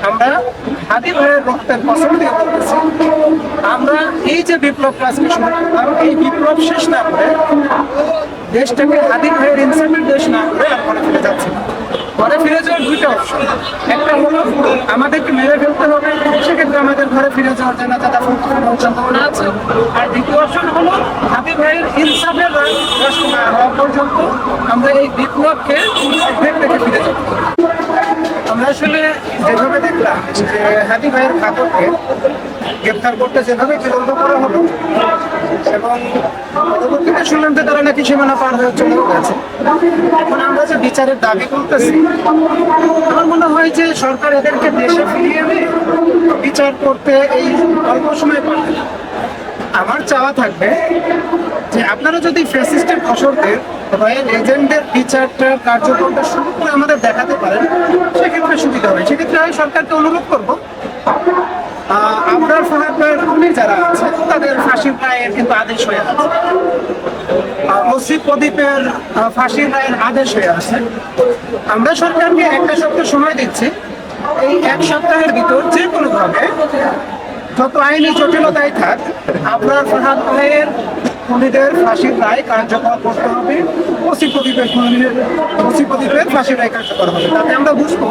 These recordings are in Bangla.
আমরা হাদি ভাইয়ের রক্তের কসম দিয়ে বলতেছি, আমরা এই যে বিপ্লব আজকে শুরু করলাম, এই বিপ্লব শেষ না করে দেশটাকে হাদি ভাইয়ের ইনসাফের দেশ না করে আর ঘরে ফিরে যাচ্ছে না। ঘরে ফিরে যাওয়ার দুইটা অপশন, একটা হলো আমাদেরকে মেরে ফেলতে হবে, সেক্ষেত্রে আমাদের ঘরে ফিরে যাওয়ার জন্য তারা সম্ভাবনা আছে। আর দ্বিতীয় অপশন হলো হাদি ভাইয়ের ইনসাফের না হওয়া পর্যন্ত আমরা এই বিপ্লবকে দেখতে ফিরে যাব। আমরা আসলে যেভাবে দেখলাম যে হাদি ভাইয়ের খাতরকে গ্রেপ্তার করতে যেভাবে বিলম্ব করা হলো এবং পরবর্তীতে শুনলাম যে তারা নাকি সীমানা পার হয়ে চলে গেছে। এখন আমরা যে বিচারের দাবি করতেছি, আমার মনে হয় যে সরকার এদেরকে দেশে ফিরিয়ে এনে বিচার করতে এই অল্প সময় পারবে না। আমার চাওয়া থাকবে যে আপনারা যদি ফ্যাসিস্টের ফসলদের রয়্যাল এজেন্টদের বিচারটা কার্যক্রমটা শুরু করে আমাদের দেখাতে পারেন, সেক্ষেত্রে সুবিধা হয়। সেক্ষেত্রে আমি সরকারকে অনুরোধ করবো, আমরা ফাহাদ ভাইয়ের খুনি যারা আছে তাদের ফাঁসির রায়ের কিন্তু আদেশ হয়ে আছে, ওসি প্রদীপের ফাঁসির রায়ের আদেশ হয়ে আছে। আমরা সরকারকে একটা সপ্তাহ সময় দিচ্ছি, এই এক সপ্তাহের ভিতর যে কোনো ভাবে যত আইনি জটিলতাই থাক, আপনার ফাহাদ ভাইয়ের খুনিদের ফাঁসির রায় কার্যকর করতে হবে, ওসি প্রদীপের ফাঁসির রায় কার্যকর হবে। তাতে আমরা বুঝবো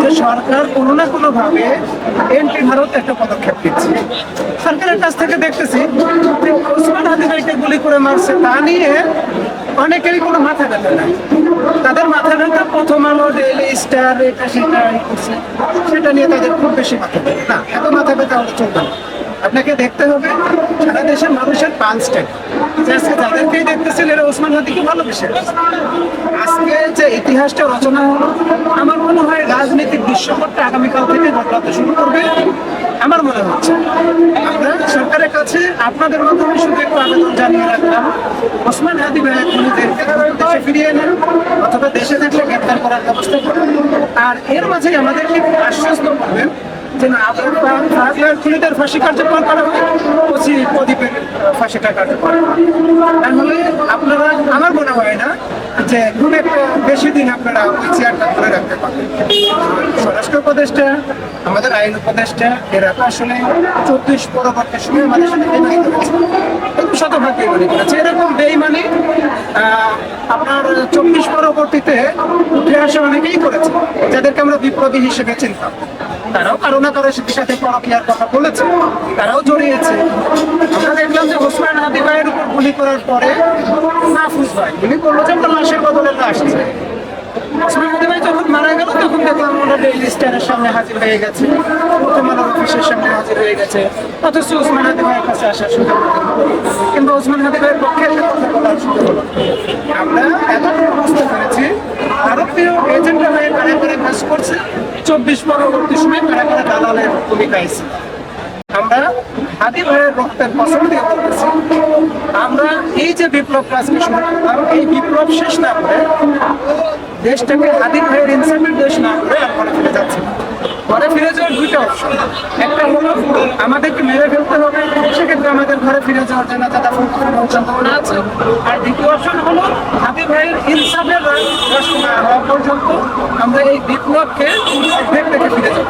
যে সরকার কোনো না কোনো ভাবে এন্টি ভারত একটা পদক্ষেপ নিচ্ছে। সরকারের কাছ থেকে দেখতেছি যে ওসমান হাদি ভাইকে গুলি করে মারছে, তা নিয়ে অনেকেরই কোনো মাথা ব্যথা নাই। তাদের মাথা ব্যথা প্রথম আলো, ডেইলি স্টার, এটা সেটা করছে, সেটা নিয়ে তাদের খুব বেশি মাথা ব্যথা না। এত মাথা ব্যথা হলে চলবে না। আপনাকে দেখতে হবে সারা দেশের মানুষের পাঁচটাই আজকে যাদেরকেই দেখতেছিল এরা ওসমান হাদিকে ভালোবেসে। আজকে যে ইতিহাসটা রচনা হলো, আমার মনে হয় রাজনীতির দৃশ্যপটটা আগামীকাল থেকে বদলাতে শুরু করবে। আমার মনে হচ্ছে আমরা সরকারের কাছে আপনাদের মাধ্যমে শুধু একটু আবেদন জানিয়ে রাখলাম, ওসমান হাদি ভাইয়ের খুনিদেরকে দেশে ফিরিয়ে নেন অথবা দেশে থাকলে গ্রেপ্তার করার ব্যবস্থা করবেন। আর এর মাঝে আমাদেরকে আশ্বস্ত করবেন যে না, খুনিদের ফাঁসি কার্যকর করা হয়, ওসি প্রদীপের ফাঁসিটা কার্যকর। তাহলে আপনারা, আমার মনে হয় না যে খুব একটা বেশি দিন আপনারা ওই চেয়ারটা ধরে রাখতে পারবেন। স্বরাষ্ট্র উপদেষ্টা, আমাদের আইন উপদেষ্টা, এরা তো আসলে 24 পরবর্তী সময় আমাদের সাথে বেমানি করেছে, শতভাগ বেমানি করেছে। এরকম বেইমানি আপনার 24 পরবর্তীতে উঠে আসা অনেকেই করেছে, যাদেরকে আমরা বিপ্লবী হিসেবে চিনতাম। তারাও কারো না কারো সাথে পরকীয়ার কথা বলেছে, তারাও জড়িয়েছে। আমরা দেখলাম যে ওসমান হাদি ভাইয়ের উপর গুলি করার পরে মাহফুজ ভাই গুলি করলো যে আমরা লাশের বদলে লাশ চাই। ওসমান হাদি ভাই যখন মারা গেল তখন দেখলাম ওরা ডেইলি স্টারের সামনে হাজির হয়ে গেছে, প্রথম আলোর অফিসের সামনে হাজির হয়ে গেছে, অথচ ওসমান হাদি ভাইয়ের কাছে আসার সুযোগ কিন্তু ওসমান হাদি ভাইয়ের পক্ষে একটা কথা বলার সুযোগ হলো। আমরা এতটুকু বুঝতে পেরেছি ভারতীয় এজেন্টরা হয়ে কারা কারা কাজ করছে, 24 পরবর্তী সময় কারা কারা দালালের ভূমিকা আছে। আমরা হাদি ভাইয়ের রক্তের কসম দিয়ে বলতেছি, আমরা এই যে বিপ্লব আজকে শুরু করলাম, এই বিপ্লব শেষ না করে দেশটাকে হাদি ভাইয়ের ইনসাফের দেশ না করে আর ঘরে ফিরে যাচ্ছে না। ঘরে ফিরে যাওয়ার দুইটা অপশন, একটা হলো আমাদেরকে মেরে ফেলতে হবে, সেক্ষেত্রে আমাদের ঘরে ফিরে যাওয়ার জন্য তারা সম্ভাবনা আছে। আর দ্বিতীয় অপশন হলো হাদি ভাইয়ের ইনসাফের না হওয়া পর্যন্ত আমরা এই বিপ্লবকে দেখতে ফিরে যাব।